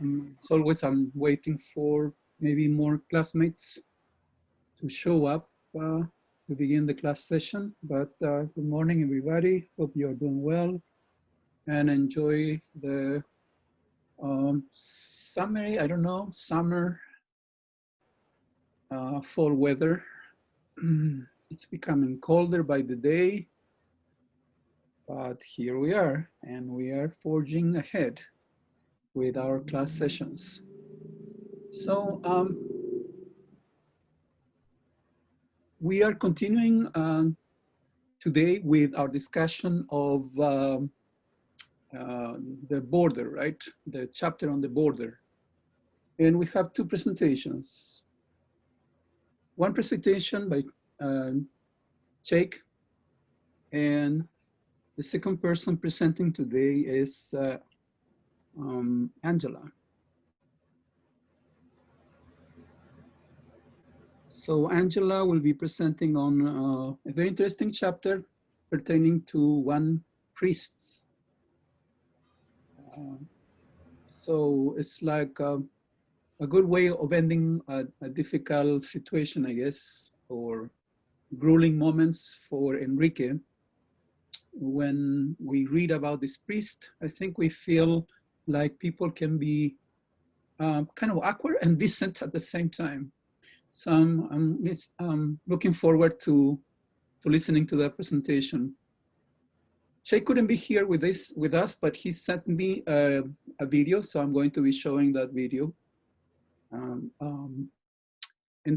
As always, I'm waiting for maybe more classmates to show up to begin the class session. But good morning, everybody. Hope you're doing well and enjoy the summery, I don't know, summer, fall weather. It's becoming colder by the day, but here we are, and we are forging ahead with our class sessions. So we are continuing today with our discussion of the border, right? The chapter on the border. And we have two presentations. One presentation by Jake, and the second person presenting today is Angela. So Angela will be presenting on a very interesting chapter pertaining to one priest. So it's like a good way of ending a difficult situation, I guess, or grueling moments for Enrique. When we read about this priest, I think we feel like people can be kind of awkward and decent at the same time. So I'm looking forward to listening to that presentation. Shay couldn't be here with us, but he sent me a video, so I'm going to be showing that video. In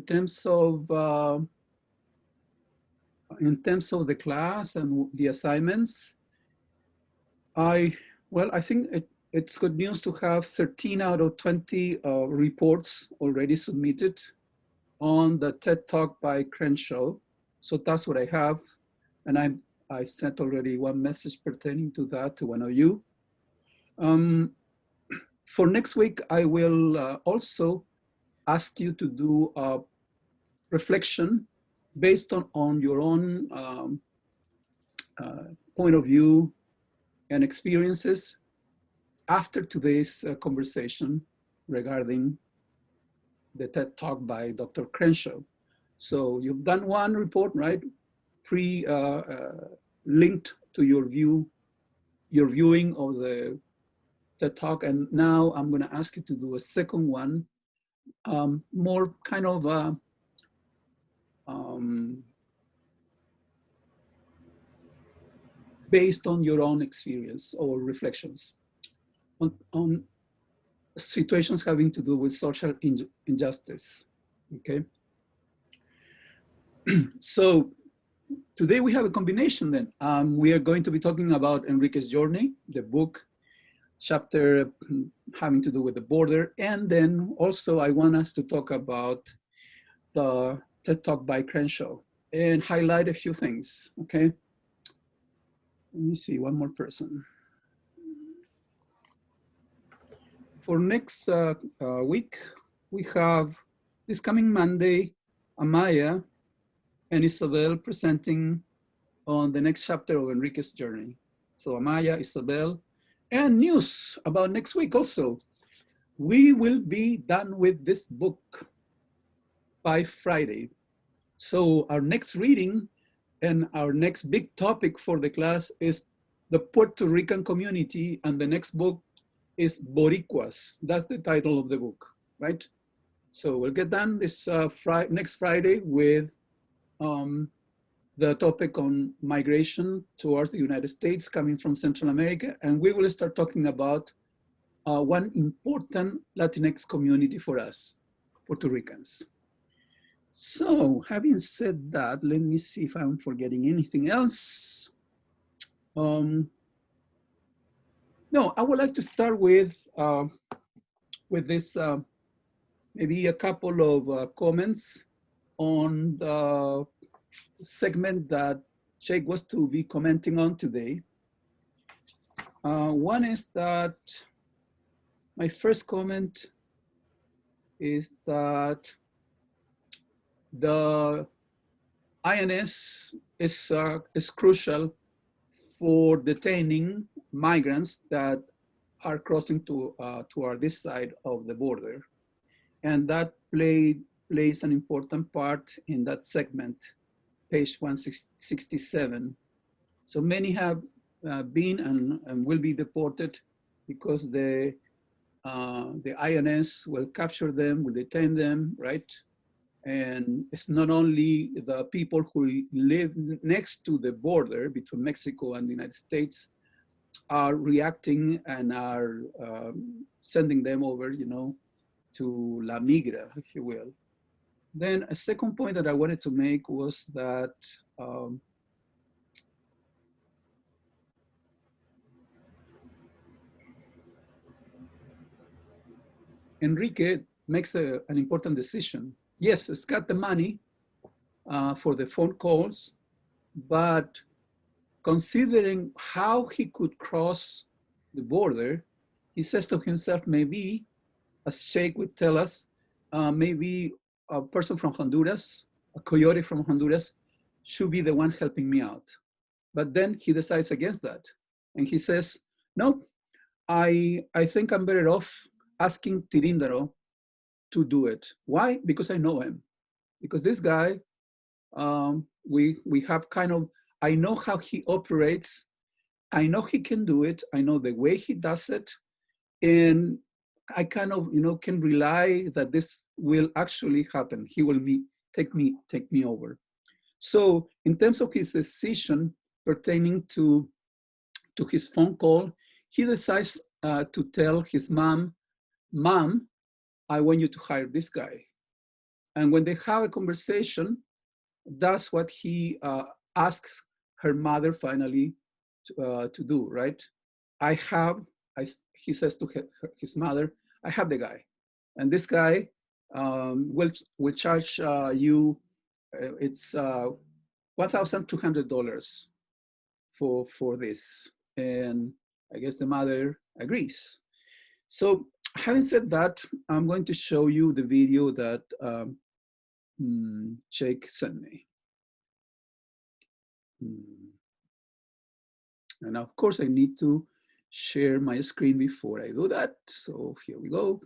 terms of the class and the assignments, I think it's good news to have 13 out of 20 reports already submitted on the TED Talk by Crenshaw. So that's what I have. And I sent already one message pertaining to that to one of you. For next week, I will also ask you to do a reflection based on your own point of view and experiences after today's conversation regarding the TED Talk by Dr. Crenshaw. So you've done one report, right? Linked to your viewing of the TED Talk, and now I'm going to ask you to do a second one, more kind of based on your own experience or reflections on situations having to do with social injustice, okay? So today we have a combination then. We are going to be talking about Enrique's journey, the book, chapter having to do with the border. And then also I want us to talk about the TED Talk by Crenshaw and highlight a few things, okay? Let me see, one more person. For next week, we have this coming Monday, Amaya and Isabel presenting on the next chapter of Enrique's journey. So Amaya, Isabel, and news about next week also. We will be done with this book by Friday. So our next reading and our next big topic for the class is the Puerto Rican community, and the next book is Boricuas. That's the title of the book, right? So we'll get done this next Friday with the topic on migration towards the United States coming from Central America. And we will start talking about one important Latinx community for us, Puerto Ricans. So having said that, let me see if I'm forgetting anything else. No, I would like to start with this, maybe a couple of comments on the segment that Jake was to be commenting on today. One is that my first comment is that the INS is crucial for detaining migrants that are crossing toward this side of the border. And that plays an important part in that segment, page 167. So many have been and will be deported because the INS will capture them, will detain them, right? And it's not only the people who live next to the border between Mexico and the United States are reacting and are sending them over, to La Migra, if you will. Then a second point that I wanted to make was that Enrique makes an important decision. Yes, it's got the money for the phone calls, but considering how he could cross the border, he says to himself, maybe, as Sheikh would tell us, maybe a person from Honduras, a coyote from Honduras, should be the one helping me out. But then he decides against that. And he says, no, I think I'm better off asking Tirindaro to do it. Why? Because I know him. Because this guy, we have kind of, I know how he operates. I know he can do it. I know the way he does it. And I kind of, can rely that this will actually happen. He will take me over. So in terms of his decision pertaining to his phone call, he decides to tell his mom, I want you to hire this guy. And when they have a conversation, that's what he asks her mother finally to do, right? He says to his mother, I have the guy. And this guy will charge you, it's $1,200 for this. And I guess the mother agrees. So having said that, I'm going to show you the video that Jake sent me. And of course, I need to share my screen before I do that. So here we go.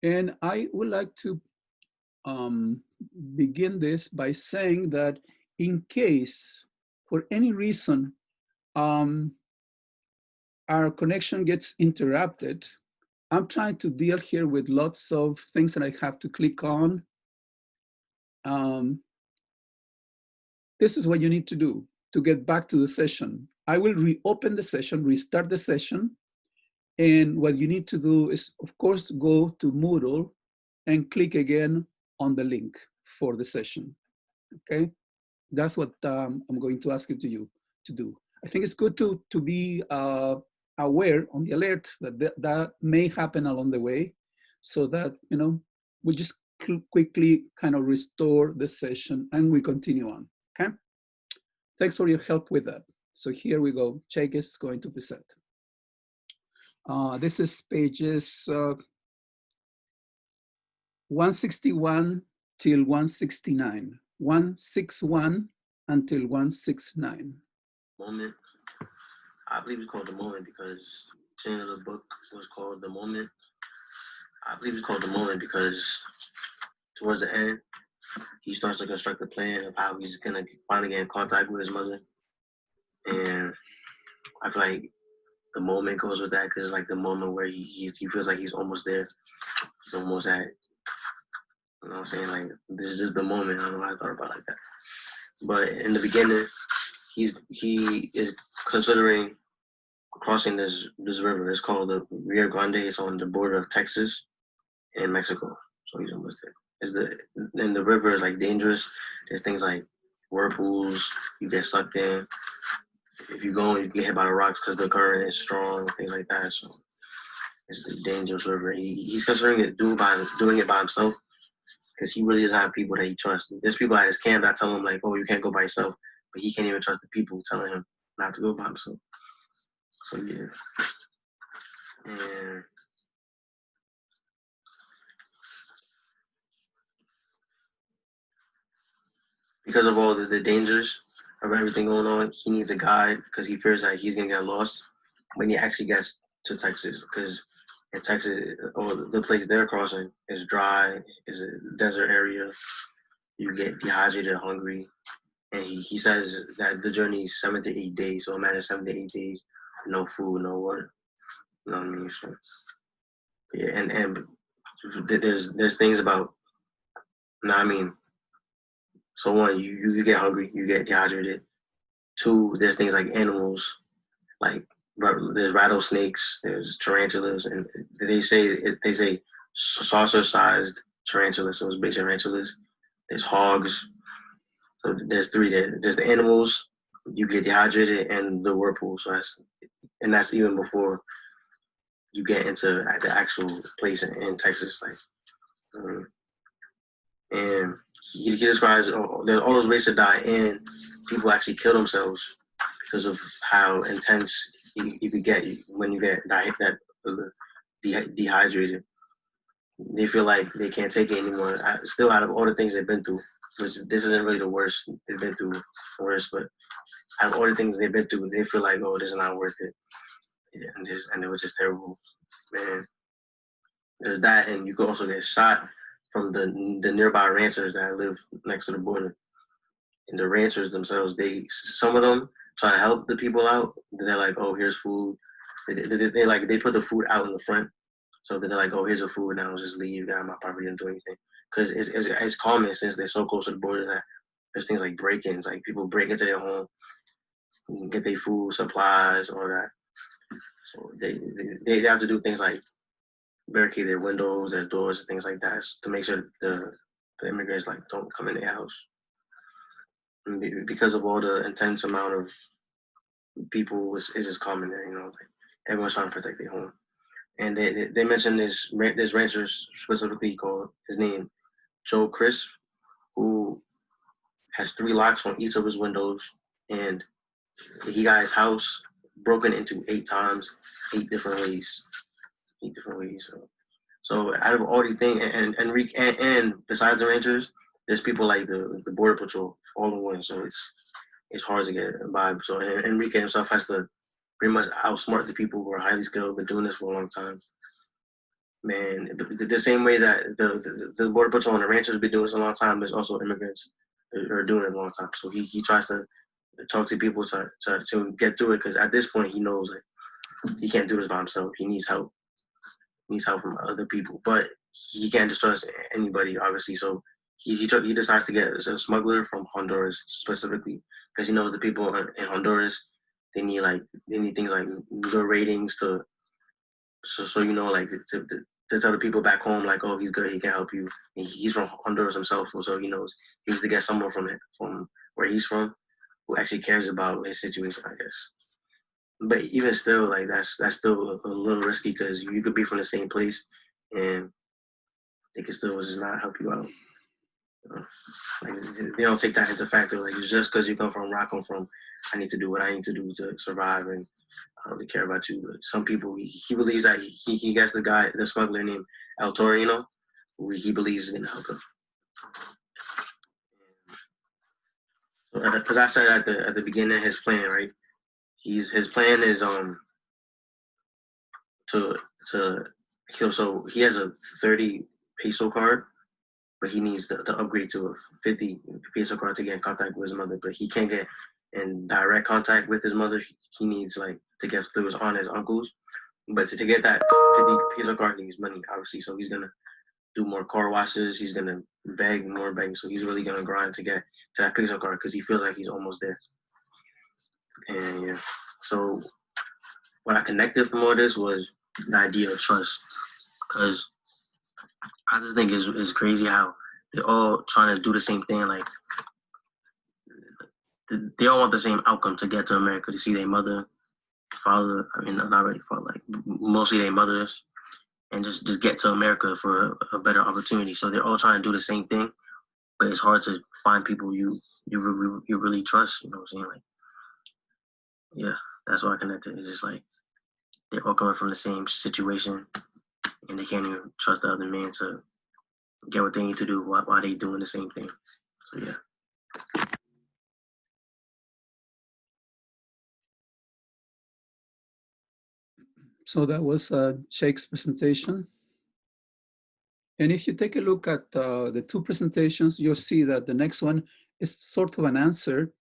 And I would like to begin this by saying that in case, for any reason, our connection gets interrupted, I'm trying to deal here with lots of things that I have to click on. This is what you need to do to get back to the session. I will reopen the session, restart the session. And what you need to do is, of course, go to Moodle and click again on the link for the session, okay? That's what I'm going to ask you to do. I think it's good to be aware on the alert that may happen along the way so that, we just quickly kind of restore the session and we continue on, okay? Thanks for your help with that. So here we go. Jake is going to present. This is pages 161 till 169, 161 until 169. Moment. I believe it's called The Moment because the name of the book was called The Moment. I believe it's called The Moment because towards the end, he starts to construct a plan of how he's gonna finally get in contact with his mother. And I feel like the moment goes with that because like the moment where he feels like he's almost there. He's almost at, you know what I'm saying? Like this is just the moment. I don't know why I thought about it like that. But in the beginning, he is considering crossing this river. It's called the Rio Grande. It's on the border of Texas and Mexico. So he's almost there. And the river is like dangerous. There's things like whirlpools. You get sucked in. If you go, you get hit by the rocks because the current is strong. Things like that. So it's a dangerous river. He's considering doing it by himself because he really doesn't have people that he trusts. There's people at his camp that tell him like, "Oh, you can't go by yourself," but he can't even trust the people telling him not to go by himself. So yeah, and because of all the dangers, of everything going on. He needs a guide because he fears that he's gonna get lost when he actually gets to Texas. Because in Texas, or the place they're crossing is dry, is a desert area. You get dehydrated, hungry, and he says that the journey is 7 to 8 days. So imagine 7 to 8 days, no food, no water. You know what I mean? So, yeah, and there's things about. No, I mean, so one, you get hungry, you get dehydrated. Two, there's things like animals, like there's rattlesnakes, there's tarantulas, and they say saucer-sized tarantulas, so it's big tarantulas. There's hogs. So there's three there. There's the animals, you get dehydrated, and the whirlpool. That's even before you get into the actual place in Texas, like. Um, and he describes all those ways to die, and people actually kill themselves because of how intense you could get when you get dehydrated. They feel like they can't take it anymore. Still, out of all the things they've been through, which this isn't really the worst they've been through, but out of all the things they've been through, they feel like, oh, this is not worth it, and it was just terrible, man. There's that, and you could also get shot from the nearby ranchers that live next to the border. And the ranchers themselves, some of them try to help the people out. They're like, oh, here's food. They put the food out in the front, so they're like, oh, here's the food. Now just leave. Get out of my property and do anything. Because it's common since they're so close to the border that there's things like break-ins, like people break into their home, get their food, supplies, all that. So they have to do things like barricade their windows, their doors, things like that, to make sure the immigrants like don't come in their house. And because of all the intense amount of people, it's just common there. Like everyone's trying to protect their home. And they mentioned this rancher specifically called his name Joe Crisp, who has 3 locks on each of his windows, and he got his house broken into 8 times, 8 different ways. So out of all these things, and besides the rangers, there's people like the border patrol all in one. So it's hard to get by. So Enrique himself has to pretty much outsmart the people who are highly skilled, been doing this for a long time. Man, the same way that the border patrol and the ranchers have been doing this a long time, there's also immigrants who are doing it a long time. So he tries to talk to people to get through it, because at this point he knows that he can't do this by himself. He needs help. He needs help from other people, but he can't just trust anybody, obviously. So he decides to get a smuggler from Honduras specifically, because he knows the people in Honduras, they need things like good ratings so like to tell the people back home, like, oh, he's good, he can help you. And he's from Honduras himself, so he knows he needs to get someone from where he's from who actually cares about his situation, I guess. But even still, like that's still a little risky, because you could be from the same place and they could still just not help you out. Like they don't take that into factor. Like, it's just because you come from where I come from, I need to do what I need to do to survive, and I don't really care about you. But some people, he believes that he gets the smuggler named El Torino, who he believes is gonna help him. Because I said at the beginning, his plan, right? His plan is to so he has a 30 peso card, but he needs to upgrade to a 50 peso card to get in contact with his mother. But he can't get in direct contact with his mother. He needs to get through his aunt, his uncles. But to get that 50 peso card, he needs money, obviously. So he's gonna do more car washes. He's gonna beg more begging. So he's really gonna grind to get to that peso card, because he feels like he's almost there. And yeah, so what I connected from all this was the idea of trust, because I just think it's crazy how they're all trying to do the same thing. Like, they all want the same outcome, to get to America, to see their mother, father. I mean, not really father, like mostly their mothers, and just get to America for a better opportunity. So they're all trying to do the same thing, but it's hard to find people you really trust. You know what I'm saying? Like, yeah, that's why I connected. It's just like they're all coming from the same situation, and they can't even trust the other man to get what they need to do while they doing the same thing. So yeah. So that was Sheik's presentation. And if you take a look at the two presentations, you'll see that the next one is sort of an answer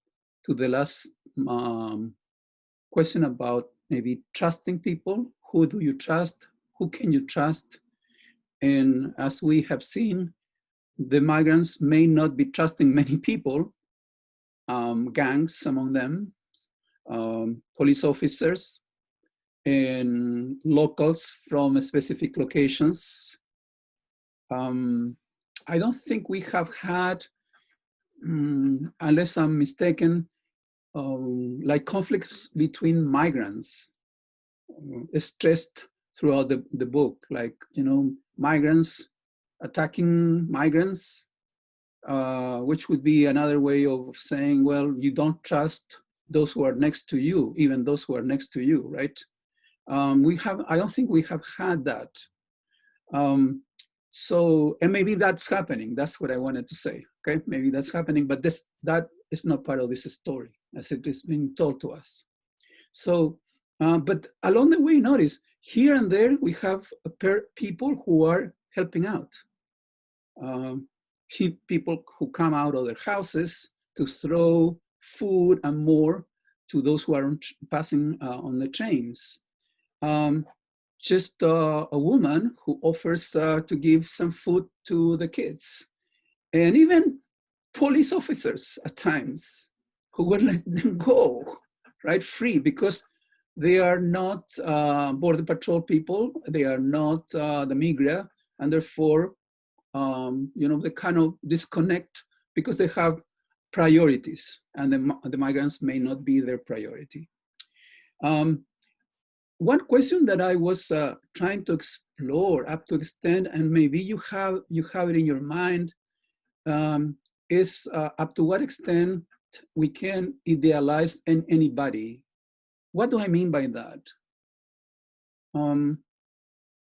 to the last question about maybe trusting people. Who do you trust? Who can you trust? And as we have seen, the migrants may not be trusting many people, gangs among them, police officers, and locals from specific locations. I don't think we have had, unless I'm mistaken, like conflicts between migrants stressed throughout the book, like, migrants attacking migrants, which would be another way of saying, well, you don't trust those who are next to you, even those who are next to you, right? I don't think we have had that. And maybe that's happening. That's what I wanted to say, okay? Maybe that's happening, but that is not part of this story as it is being told to us. So, but along the way, notice, here and there, we have people who are helping out. People who come out of their houses to throw food and more to those who are passing on the trains. Just a woman who offers to give some food to the kids. And even police officers at times who will let them go, right, free, because they are not Border Patrol people, they are not the Migra, and therefore, they kind of disconnect because they have priorities, and the migrants may not be their priority. One question that I was trying to explore up to extent, and maybe you have it in your mind, is up to what extent we can idealize anybody. What do I mean by that?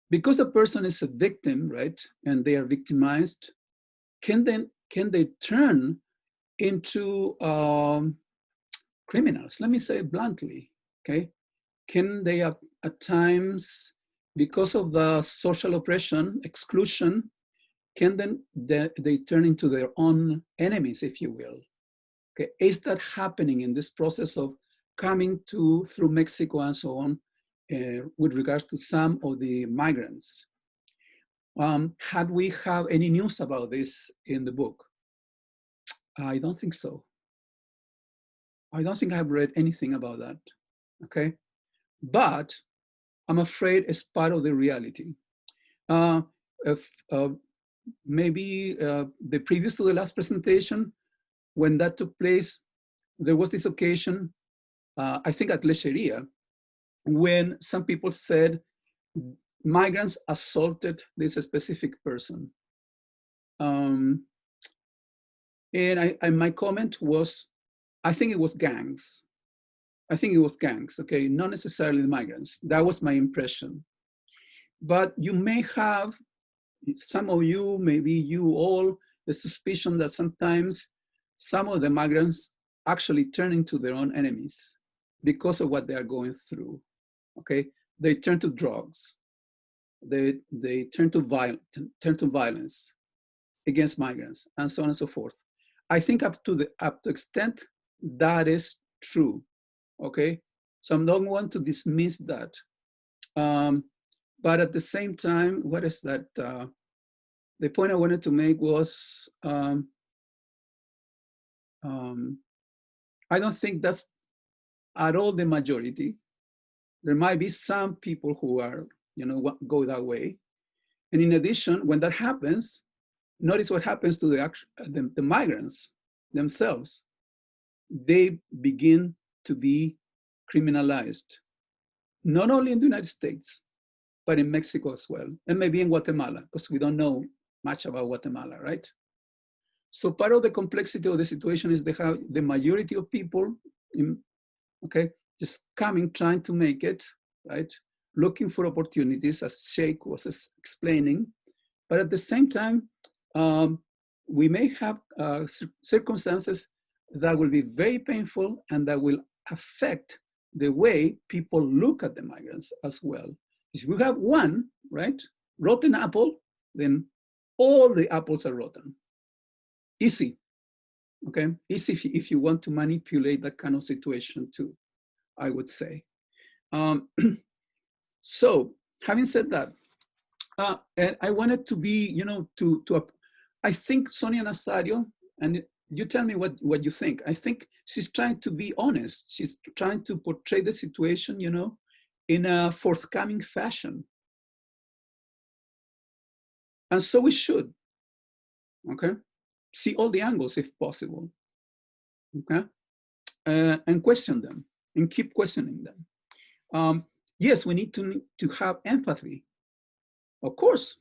Because the person is a victim, right, and they are victimized, can they turn into criminals? Let me say it bluntly, okay? Can they at times, because of the social oppression, exclusion, can then they turn into their own enemies, if you will? Okay, is that happening in this process of coming through Mexico and so on, with regards to some of the migrants? Had we have any news about this in the book? I don't think so. I don't think I've read anything about that, okay? But I'm afraid it's part of the reality. Maybe the previous to the last presentation, when that took place, there was this occasion, I think at Lecheria, when some people said migrants assaulted this specific person. And my comment was, I think it was gangs. I think it was gangs, okay, not necessarily the migrants. That was my impression. But you may have, some of you, maybe you all, the suspicion that sometimes some of the migrants actually turn into their own enemies because of what they are going through, okay? They turn to drugs. They turn to violence against migrants, and so on and so forth. I think up to extent that is true, okay? So I don't want to dismiss that. But at the same time, what is that? The point I wanted to make was, I don't think that's at all the majority. There might be some people who are, go that way. And in addition, when that happens, notice what happens to the migrants themselves. They begin to be criminalized, not only in the United States, but in Mexico as well, and maybe in Guatemala, because we don't know much about Guatemala, right? So part of the complexity of the situation is the majority of people, just coming, trying to make it, right? Looking for opportunities, as Sheikh was explaining. But at the same time, we may have circumstances that will be very painful and that will affect the way people look at the migrants as well. If we have one, right, rotten apple, then all the apples are rotten. Easy, okay? Easy if you want to manipulate that kind of situation too, I would say. So having said that, and I wanted to be, I think Sonia Nazario, and you tell me what you think. I think she's trying to be honest. She's trying to portray the situation, in a forthcoming fashion. And so we should, okay? See all the angles if possible, okay? And question them and keep questioning them. Yes, we need to have empathy. Of course,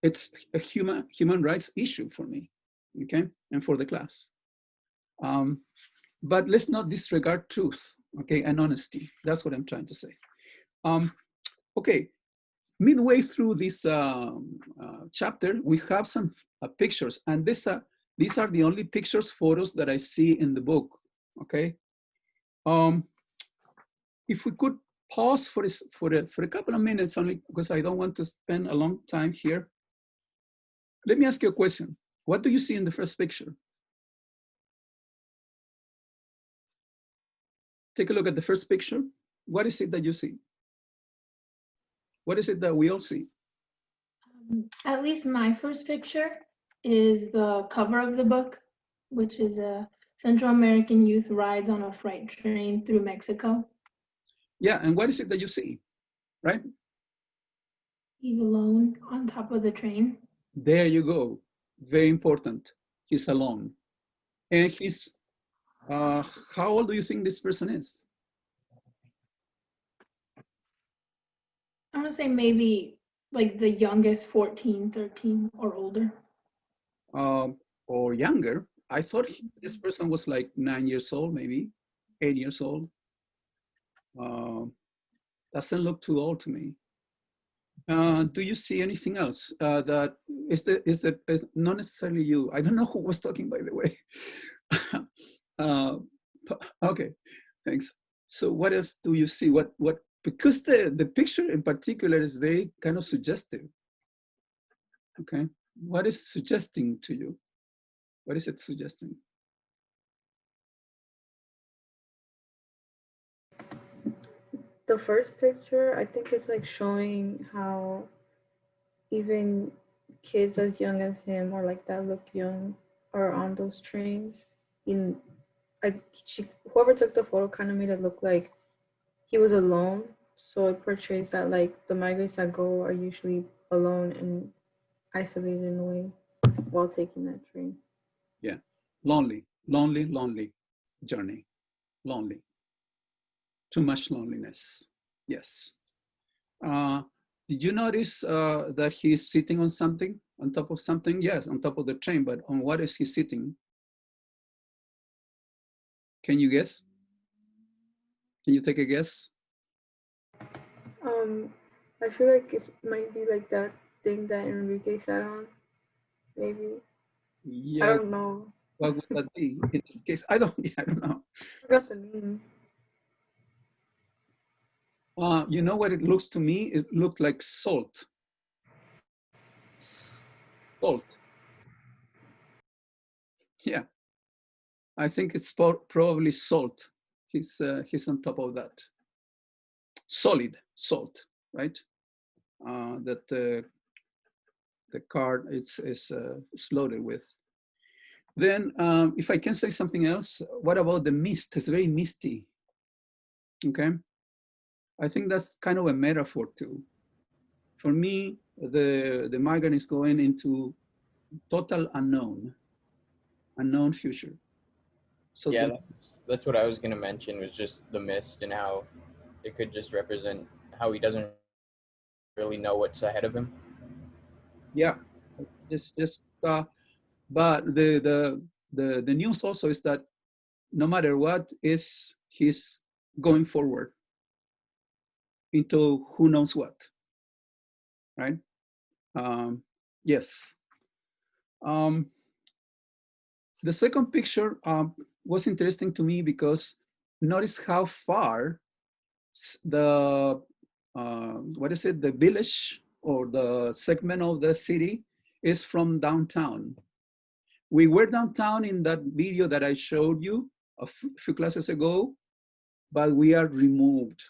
it's a human rights issue for me, okay, and for the class. But let's not disregard truth, okay, and honesty. That's what I'm trying to say. Okay, midway through this chapter, we have some pictures, and these are the only pictures, photos that I see in the book, okay? If we could pause for a couple of minutes only, because I don't want to spend a long time here. Let me ask you a question. What do you see in the first picture? Take a look at the first picture. What is it that you see? What is it that we all see? At least my first picture is the cover of the book, which is a Central American youth rides on a freight train through Mexico. Yeah, and what is it that you see, right? He's alone on top of the train. There you go. Very important. He's alone. And he's, how old do you think this person is? I want to say maybe like the youngest 14, 13 or older. Or younger. I thought this person was like 9 years old, maybe 8 years old. Doesn't look too old to me. Do you see anything else that is not necessarily you? I don't know who was talking, by the way. Okay, thanks. So what else do you see? What because the picture in particular is very kind of suggestive. Okay, what is suggesting to you? What is it suggesting? The first picture, I think it's like showing how even kids as young as him or like that look young are on those trains. In like whoever took the photo kind of made it look like he was alone. So it portrays that like the migrants that go are usually alone and isolated in a way while taking that train. Yeah, lonely journey, lonely. Too much loneliness. Yes. Did you notice that he's sitting on something, on top of something? Yes, on top of the train, but on what is he sitting? Can you guess? Can you take a guess? I feel like it might be like that thing that Enrique sat on. Maybe. Yeah. I don't know. What would that be in this case? I don't know. I forgot the name. You know what it looks to me? It looked like salt. Salt. Yeah. I think it's probably salt. He's on top of that. Solid salt, right? That the car is loaded with. Then, if I can say something else, what about the mist? It's very misty. Okay, I think that's kind of a metaphor too. For me, the migrant is going into total unknown future. So yeah, that's what I was going to mention, was just the mist and how it could just represent how he doesn't really know what's ahead of him. Yeah, but the news also is that no matter what, he's going forward into who knows what, right? Yes. The second picture was interesting to me because notice how far the, what is it, the village or the segment of the city is from downtown. We were downtown in that video that I showed you a few classes ago, but we are removed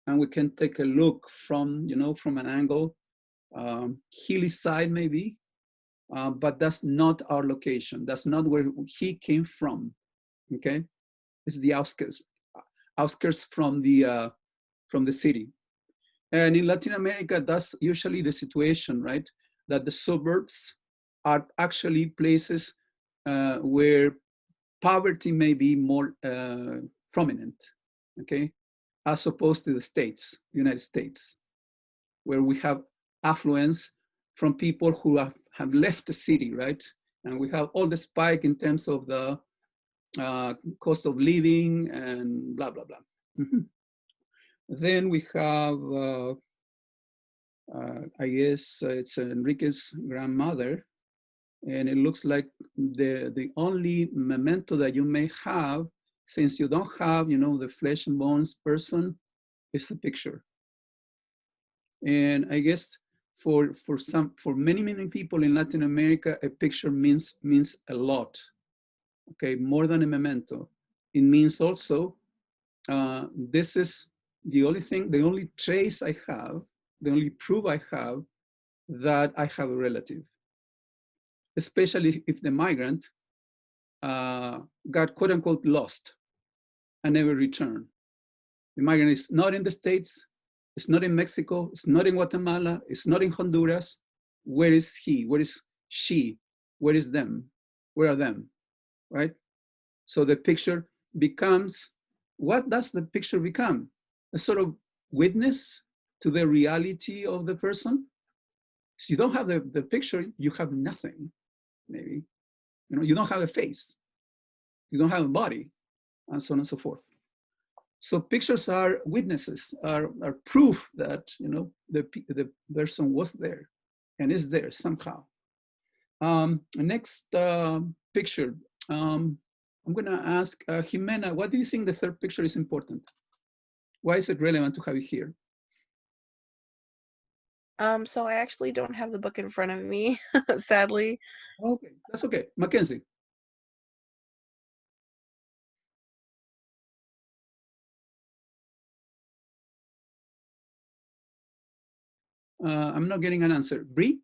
and we can take a look from, from an angle, hilly side maybe, but that's not our location. That's not where he came from, okay? It's the outskirts from the city. And in Latin America, that's usually the situation, right? That the suburbs are actually places where poverty may be more prominent, okay? As opposed to the States, United States, where we have affluence from people who have left the city, right? And we have all the spike in terms of the cost of living and blah, blah, blah. Then we have, I guess it's Enrique's grandmother, and it looks like the only memento that you may have, since you don't have, the flesh and bones person, is the picture. And I guess for many people in Latin America, a picture means a lot. Okay, more than a memento. It means also this is the only trace I have, the only proof I have that I have a relative, especially if the migrant got quote unquote lost and never returned. The migrant is not in the States, it's not in Mexico, it's not in Guatemala, it's not in Honduras. Where is he? Where is she? Where is them? Where are them, right? So the picture becomes, what does the picture become? A sort of witness to the reality of the person. So you don't have the picture, you have nothing, maybe. You don't have a face, you don't have a body, and so on and so forth. So pictures are witnesses, are proof that the person was there and is there somehow. Next picture. I'm gonna ask Jimena, what do you think the third picture is important? Why is it relevant to have it here? So I actually don't have the book in front of me, sadly. Okay, that's okay. Mackenzie. I'm not getting an answer. Bree?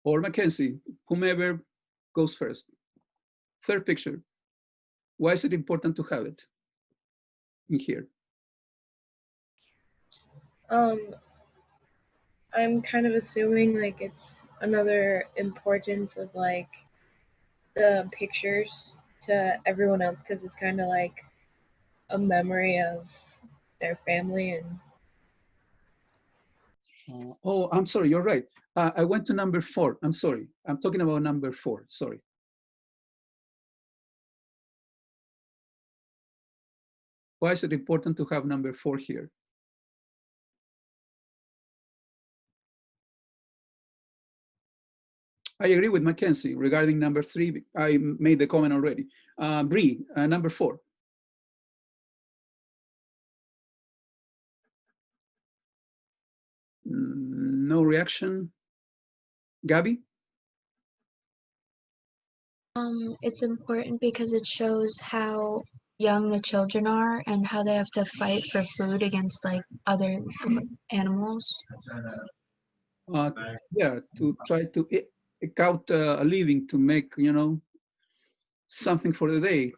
Or Mackenzie, whomever goes first. Third picture. Why is it important to have it in here? I'm kind of assuming like it's another importance of like the pictures to everyone else because it's kind of like a memory of their family and Oh, I'm sorry, you're right. I went to number 4. I'm sorry. I'm talking about number 4. Sorry. Why is it important to have number 4 here? I agree with Mackenzie regarding number 3. I made the comment already. Bree, number 4. No reaction. Gabby? It's important because it shows how young the children are and how they have to fight for food against like other animals. Yeah, to try to eke out a living to make, something for the day.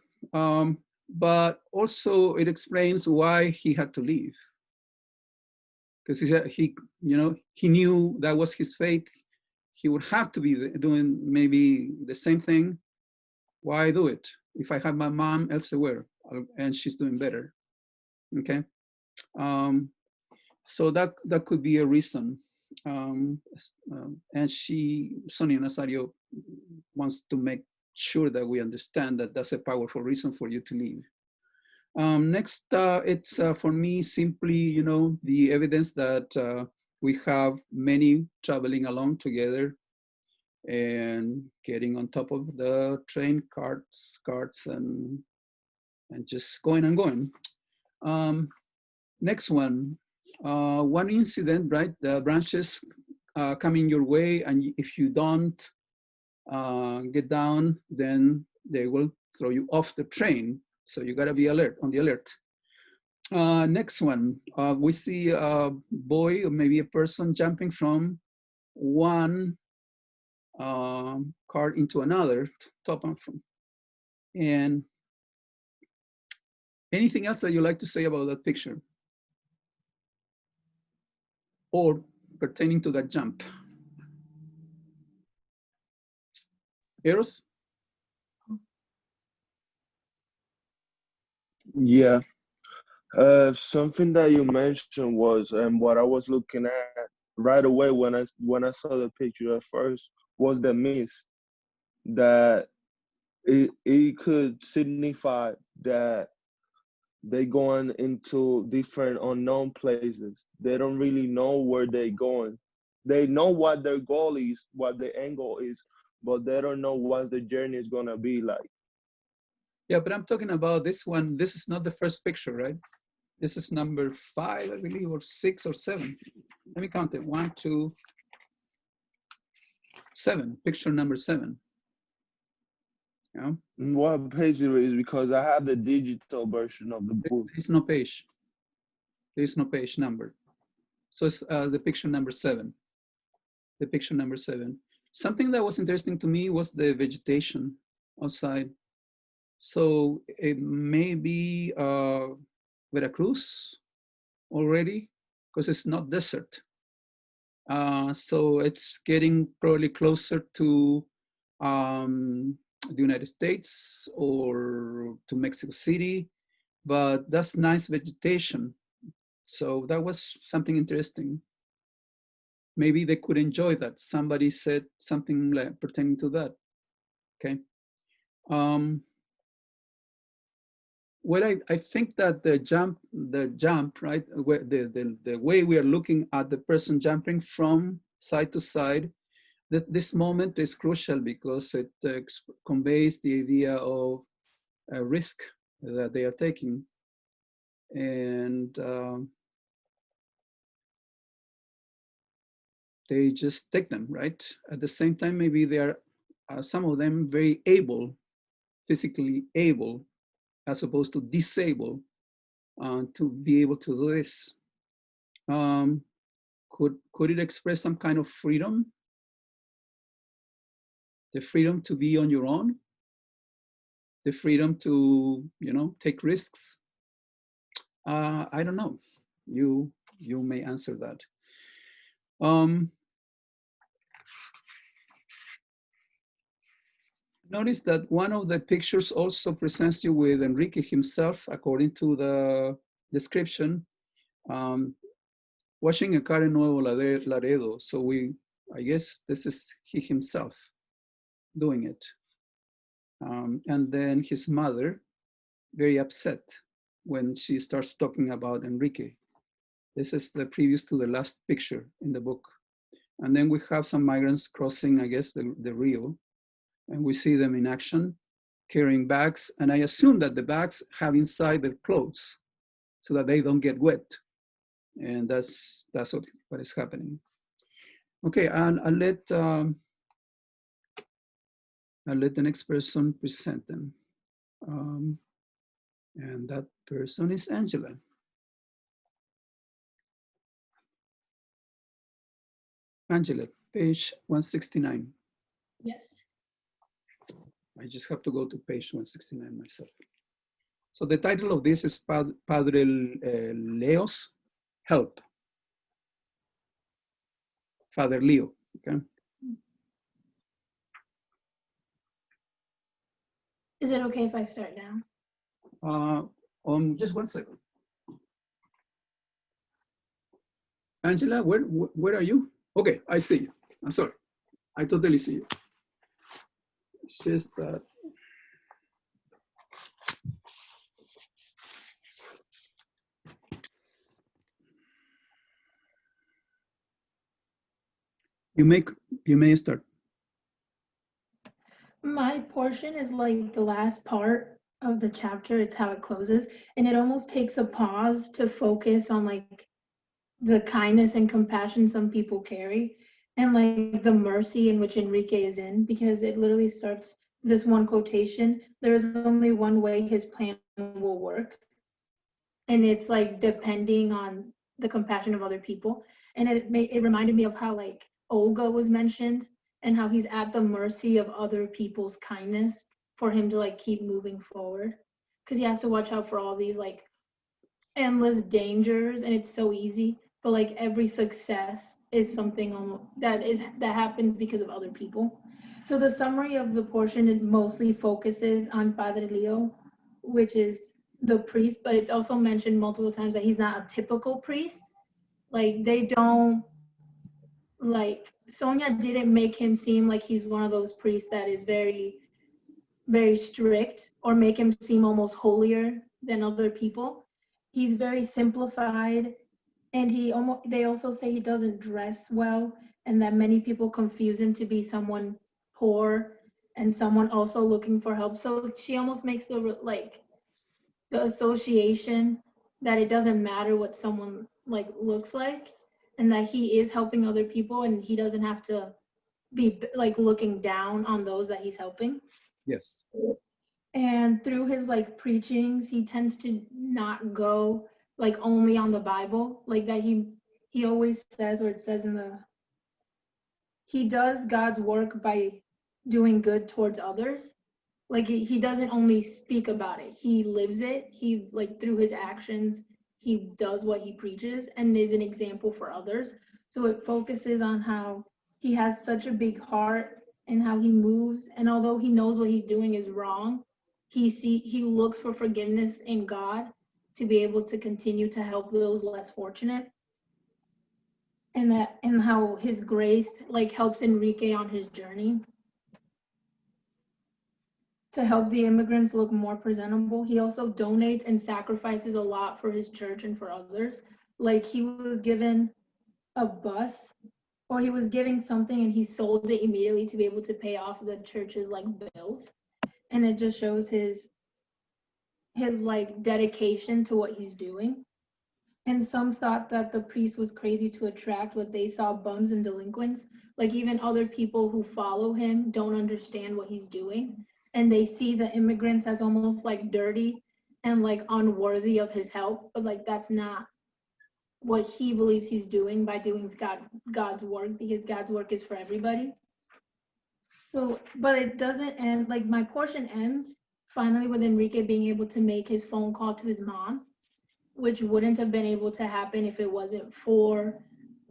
But also it explains why he had to leave. Because he knew that was his fate. He would have to be doing maybe the same thing. Why do it if I have my mom elsewhere and she's doing better? Okay, so that could be a reason. And Sonia Nazario wants to make sure that we understand that that's a powerful reason for you to leave. Next, it's for me simply, the evidence that we have many traveling along together. and getting on top of the train carts and just going and going. Next one, one incident, right? The branches coming your way, and if you don't get down, then they will throw you off the train. So you gotta be on the alert. Next one, we see a boy or maybe a person jumping from one car into another, top and from. And anything else that you like to say about that picture? Or pertaining to that jump? Eros? Yeah. Something that you mentioned was, and what I was looking at right away when I saw the picture at first, was the mist. That it could signify that they going into different unknown places. They don't really know where they're going. They know what their goal is, what the end goal is, but they don't know what the journey is gonna be like. Yeah, but I'm talking about this one. This is not the first picture, right? This is number 5, I believe, or 6 or 7. Let me count it. 1, 2, 7. Picture number 7. Yeah. What page it is, because I have the digital version of the book. There is no page. There is no page number. So it's the picture number 7. The picture number 7. Something that was interesting to me was the vegetation outside. So it may be Veracruz already, because it's not desert. So it's getting probably closer to the United States or to Mexico City, but that's nice vegetation. So that was something interesting. Maybe they could enjoy that. Somebody said something like pertaining to that. Okay. Well, I think that the jump, right? The way we are looking at the person jumping from side to side, this moment is crucial because it conveys the idea of a risk that they are taking. And they just take them, right? At the same time, maybe they are, some of them very able, physically able, as opposed to disabled, to be able to do this. Could it express some kind of freedom? The freedom to be on your own? The freedom to, take risks? I don't know. You may answer that. Notice that one of the pictures also presents you with Enrique himself, according to the description, washing a car in Nuevo Laredo. So I guess this is he himself doing it. And then his mother, very upset when she starts talking about Enrique. This is the previous to the last picture in the book. And then we have some migrants crossing, I guess, the Rio. And we see them in action, carrying bags. And I assume that the bags have inside their clothes so that they don't get wet. And that's what is happening. Okay, and I'll let the next person present them. And that person is Angela. Angela, page 169. Yes. I just have to go to page 169 myself. So the title of this is Padre Leo's Help. Father Leo, okay? Is it okay if I start now? Just 1 second. Angela, where are you? Okay, I see you. I'm sorry. I totally see you. It's just that. You may start. My portion is like the last part of the chapter. It's how it closes, and it almost takes a pause to focus on like the kindness and compassion some people carry, and like the mercy in which Enrique is in, because it literally starts this one quotation: "There is only one way his plan will work," and it's like depending on the compassion of other people. And it reminded me of how like Olga was mentioned, and how he's at the mercy of other people's kindness for him to like keep moving forward, because he has to watch out for all these like endless dangers, and it's so easy, but like every success is something that happens because of other people. So the summary of the portion, it mostly focuses on Padre Leo, which is the priest, but it's also mentioned multiple times that he's not a typical priest. Like they don't, like Sonia didn't make him seem like he's one of those priests that is very strict, or make him seem almost holier than other people. He's very simplified, and they also say he doesn't dress well, and that many people confuse him to be someone poor and someone also looking for help. So she almost makes the association that it doesn't matter what someone like looks like, and that he is helping other people, and he doesn't have to be like looking down on those that he's helping. Yes. And through his like preachings, he tends to not go like only on the Bible, like that he always says, or it says in the, he does God's work by doing good towards others. Like he doesn't only speak about it, he lives it. He like through his actions, he does what he preaches and is an example for others. So it focuses on how he has such a big heart and how he moves, and although he knows what he's doing is wrong, he looks for forgiveness in God to be able to continue to help those less fortunate. And how his grace like helps Enrique on his journey to help the immigrants look more presentable. He also donates and sacrifices a lot for his church and for others. Like he was given a bus, or he was giving something and he sold it immediately to be able to pay off the church's like bills. And it just shows his like dedication to what he's doing. And some thought that the priest was crazy to attract what they saw bums and delinquents. Like even other people who follow him don't understand what he's doing. And they see the immigrants as almost like dirty and like unworthy of his help. But like that's not what he believes he's doing by doing God's work, because God's work is for everybody. So, but it doesn't end, like my portion ends finally with Enrique being able to make his phone call to his mom, which wouldn't have been able to happen if it wasn't for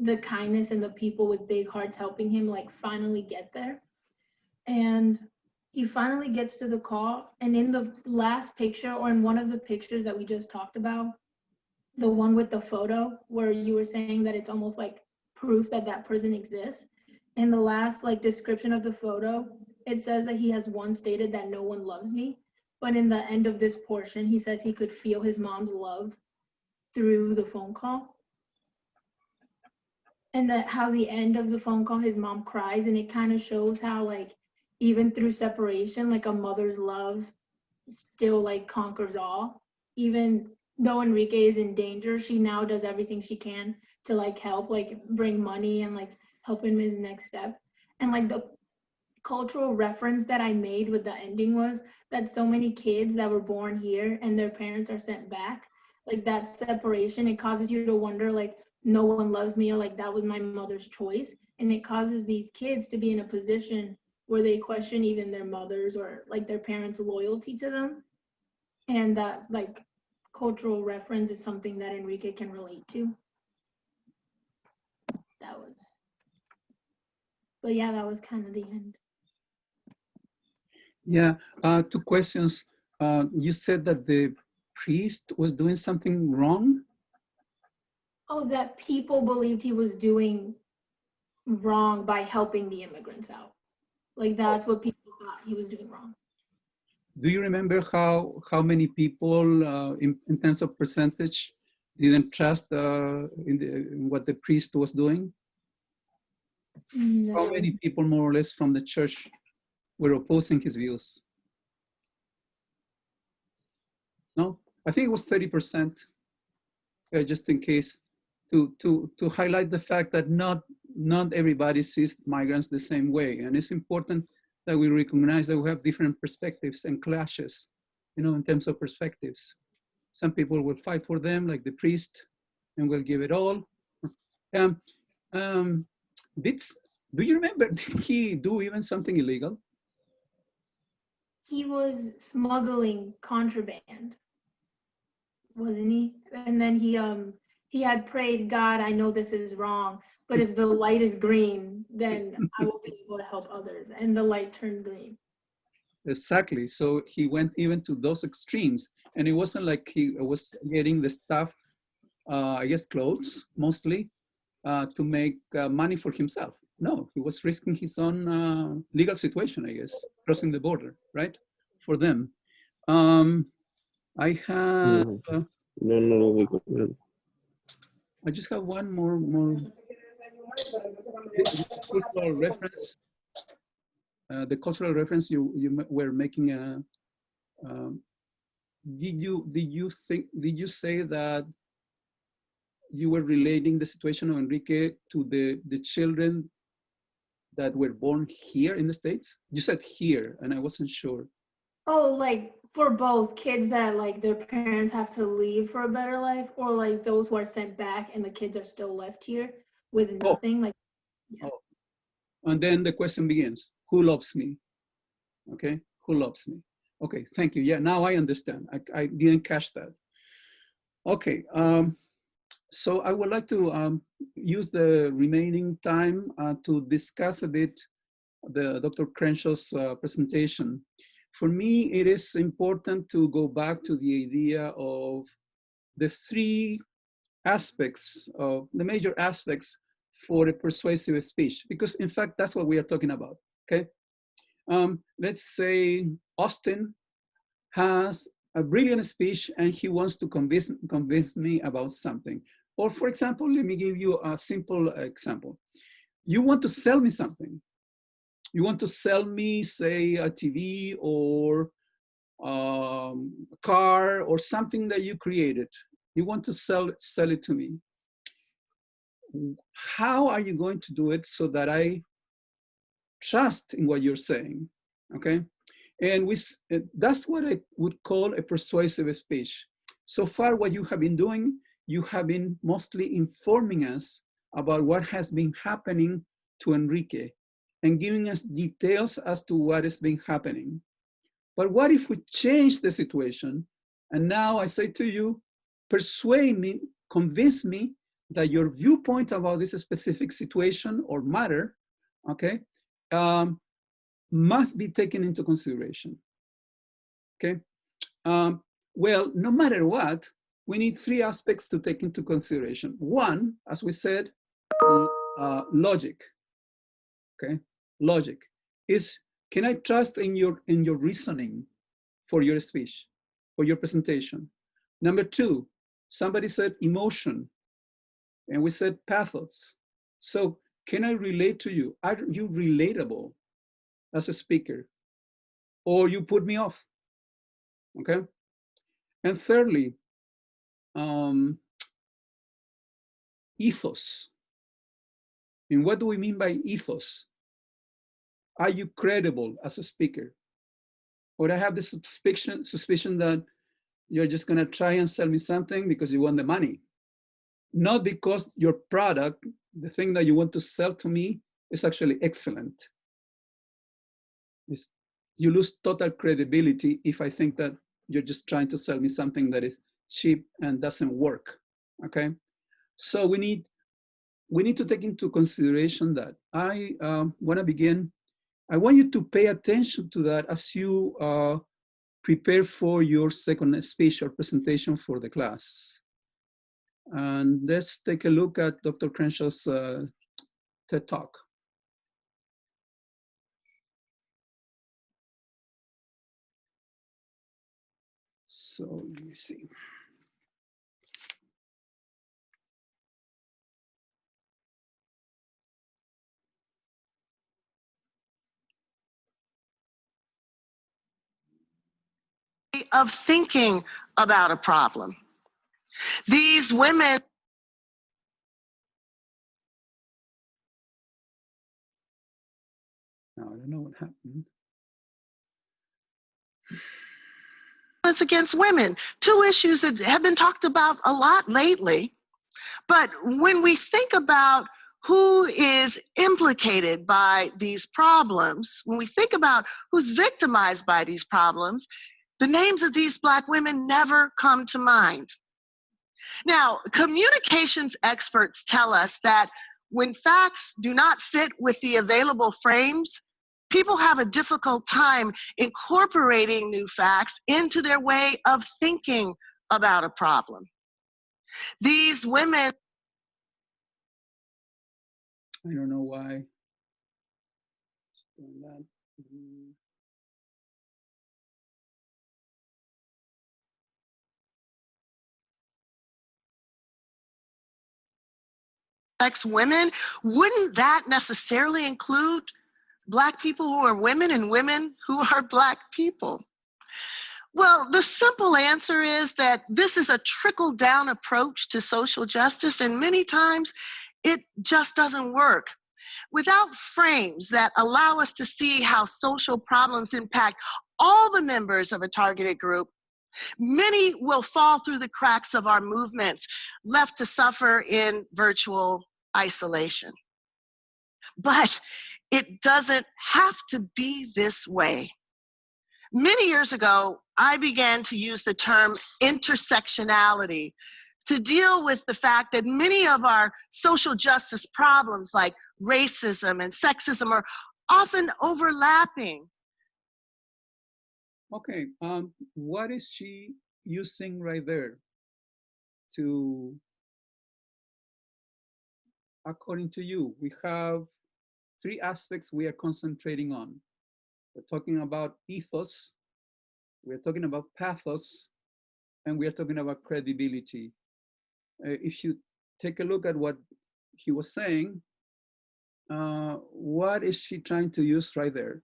the kindness and the people with big hearts helping him like finally get there. And he finally gets to the call, and in the last picture, or in one of the pictures that we just talked about, the one with the photo where you were saying that it's almost like proof that that person exists, in the last like description of the photo, it says that he has once stated that no one loves me, but in the end of this portion he says he could feel his mom's love through the phone call. And that how the end of the phone call his mom cries, and it kind of shows how like even through separation, like a mother's love still like conquers all. Even though Enrique is in danger, she now does everything she can to like help, like bring money and like help him his next step. And like the cultural reference that I made with the ending was that so many kids that were born here and their parents are sent back, like that separation, it causes you to wonder like no one loves me, or like that was my mother's choice. And it causes these kids to be in a position where they question even their mothers or like their parents' loyalty to them. And that like cultural reference is something that Enrique can relate to. That was, but yeah, that was kind of the end. Yeah, two questions. You said that the priest was doing something wrong. Oh, that people believed he was doing wrong by helping the immigrants out. Like that's what people thought he was doing wrong. Do you remember how many people, in terms of percentage, didn't trust in what the priest was doing? No. How many people, more or less, from the church were opposing his views. No, I think it was 30%, just in case, to highlight the fact that not everybody sees migrants the same way. And it's important that we recognize that we have different perspectives and clashes, in terms of perspectives. Some people will fight for them, like the priest, and will give it all. Do you remember, did he do even something illegal? He was smuggling contraband, wasn't he? And then he had prayed, God, I know this is wrong, but if the light is green, then I will be able to help others. And the light turned green. Exactly. So he went even to those extremes, and it wasn't like he was getting the stuff, I guess clothes mostly, to make money for himself. No, he was risking his own legal situation, I guess, crossing the border, right? For them. I have, I just have one more cultural reference. The cultural reference you were making. Did you say that you were relating the situation of Enrique to the children that were born here in the States? You said here, and I wasn't sure. Oh, like for both kids that like their parents have to leave for a better life, or like those who are sent back and the kids are still left here with nothing. Like, yeah. Oh. And then the question begins: who loves me? Okay, who loves me? Okay, thank you. Yeah, now I understand. I didn't catch that. Okay, so I would like to use the remaining time to discuss a bit Dr. Crenshaw's presentation. For me, it is important to go back to the idea of the three aspects, of the major aspects for a persuasive speech, because in fact, that's what we are talking about, okay? Let's say Austin has a brilliant speech and he wants to convince me about something. Or for example, let me give you a simple example. You want to sell me something. You want to sell me, say, a TV or a car or something that you created. You want to sell it to me. How are you going to do it so that I trust in what you're saying? Okay, and that's what I would call a persuasive speech. So far, what you have been doing, you have been mostly informing us about what has been happening to Enrique and giving us details as to what has been happening. But what if we change the situation? And now I say to you, persuade me, convince me that your viewpoint about this specific situation or matter, okay, must be taken into consideration, okay? Well, no matter what, we need three aspects to take into consideration. One, as we said, logic, okay? Logic is, can I trust in your reasoning for your speech, for your presentation? Number two, somebody said emotion, and we said pathos. So can I relate to you? Are you relatable as a speaker? Or you put me off, okay? And thirdly, ethos. And what do we mean by ethos? Are you credible as a speaker? Or I have the suspicion that you're just gonna try and sell me something because you want the money. Not because your product, the thing that you want to sell to me, is actually excellent. You lose total credibility if I think that you're just trying to sell me something that is cheap and doesn't work, okay? So we need to take into consideration that. I wanna begin, I want you to pay attention to that as you prepare for your second speech or presentation for the class. And let's take a look at Dr. Crenshaw's TED Talk. So let me see. of thinking about a problem. These women Now, I don't know what happened. against women, two issues that have been talked about a lot lately. But when we think about who is implicated by these problems, when we think about who's victimized by these problems, the names of these Black women never come to mind. Now, communications experts tell us that when facts do not fit with the available frames, people have a difficult time incorporating new facts into their way of thinking about a problem. These women. I don't know why. It's doing that. Women, wouldn't that necessarily include Black people who are women and women who are Black people? Well, the simple answer is that this is a trickle-down approach to social justice, and many times it just doesn't work. Without frames that allow us to see how social problems impact all the members of a targeted group, many will fall through the cracks of our movements, left to suffer in virtual isolation. But it doesn't have to be this way. Many years ago, I began to use the term intersectionality to deal with the fact that many of our social justice problems like racism and sexism are often overlapping. Okay, what is she using right there to, according to you, we have three aspects we are concentrating on. We're talking about ethos, we're talking about pathos, and we are talking about credibility. If you take a look at what he was saying, what is she trying to use right there?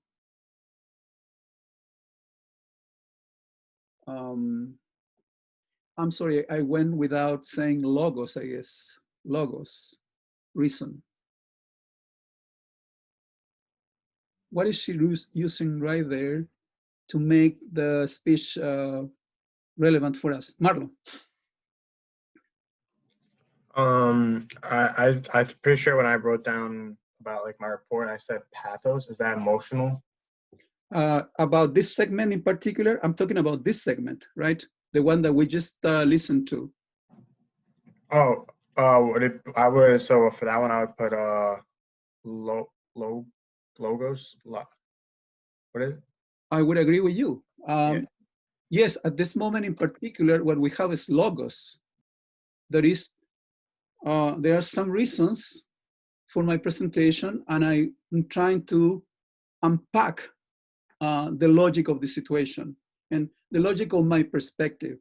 I'm sorry, I went without saying logos, I guess. Logos, reason. What is she using right there to make the speech relevant for us? Marlon. I'm pretty sure when I wrote down about like my report, I said pathos. Is that emotional? About this segment in particular, I'm talking about this segment, right? The one that we just listened to. Oh, so for that one I would put logos. What is it? I would agree with you. Yes, at this moment in particular, what we have is logos. There are some reasons for my presentation, and I'm trying to unpack the logic of the situation and the logic of my perspective,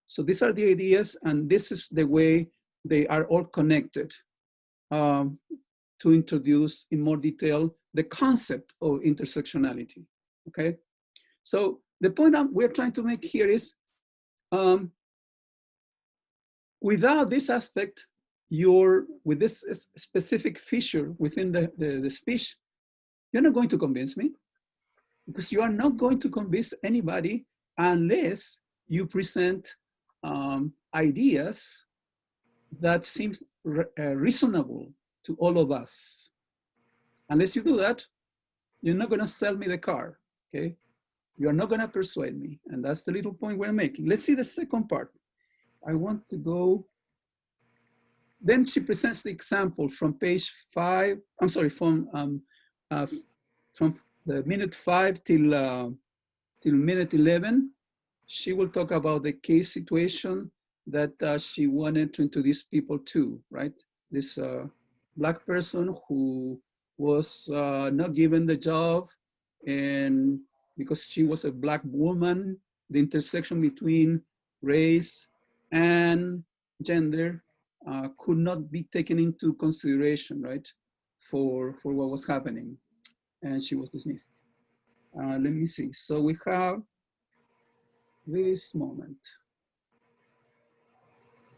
So these are the ideas, and this is the way they are all connected to introduce in more detail the concept of intersectionality, okay? So the point we're trying to make here is, without this aspect, with this specific feature within the speech, you're not going to convince me, because you are not going to convince anybody unless you present ideas that seem reasonable to all of us. Unless you do that, you're not going to sell me the car, okay? You're not going to persuade me. And that's the little point we're making. Let's see the second part. I want to go. Then she presents the example from page 5. I'm sorry, from the minute 5 till minute 11. She will talk about the case situation that she wanted to introduce people to, right? This Black person who was not given the job, and because she was a Black woman, the intersection between race and gender could not be taken into consideration, right? For what was happening, and she was dismissed. Let me see. So we have this moment.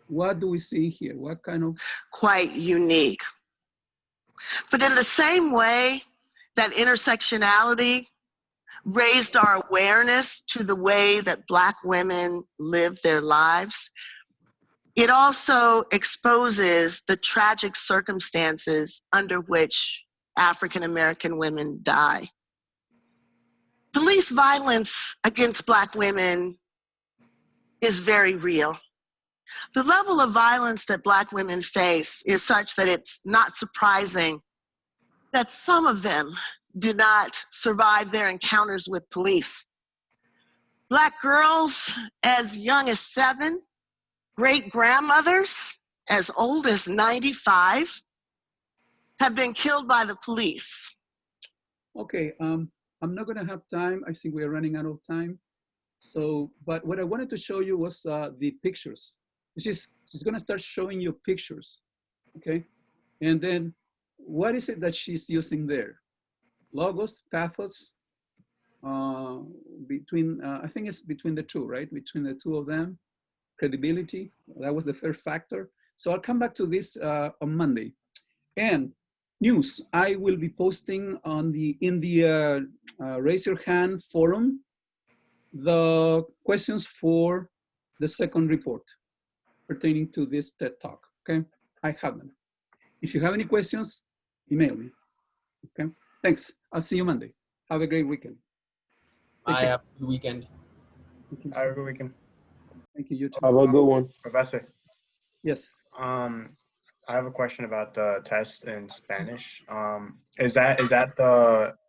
What do we see here? What kind of? Quite unique. But in the same way that intersectionality raised our awareness to the way that Black women live their lives, it also exposes the tragic circumstances under which African American women die. Police violence against Black women is very real. The level of violence that Black women face is such that it's not surprising that some of them do not survive their encounters with police. Black girls as young as 7, great-grandmothers as old as 95 have been killed by the police. Okay, I'm not gonna have time. I think we are running out of time. So, but what I wanted to show you was the pictures. She's gonna start showing you pictures, okay? And then what is it that she's using there? Logos, pathos, I think it's between the two, right? Between the two of them, credibility, that was the third factor. So I'll come back to this on Monday. And news, I will be posting on in the Raise Your Hand forum, the questions for the second report pertaining to this TED Talk, okay? I have them. If you have any questions, email me, okay? Thanks, I'll see you Monday. Have a great weekend. I have a good weekend. Have a good weekend. Thank you, you too. Have a good one. Professor, Yes. I have a question about the test in Spanish.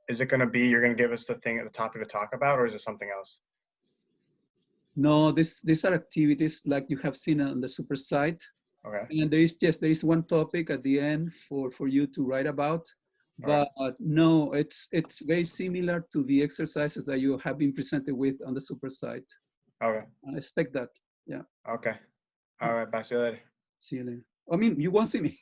Is it gonna be, you're gonna give us the topic to talk about, or is it something else? No, these are activities like you have seen on the super site. Okay. And there is one topic at the end for you to write about. But no, it's very similar to the exercises that you have been presented with on the super site. Okay. I expect that. Yeah. Okay. All right. Bye. See you later. See you later. I mean, you won't see me.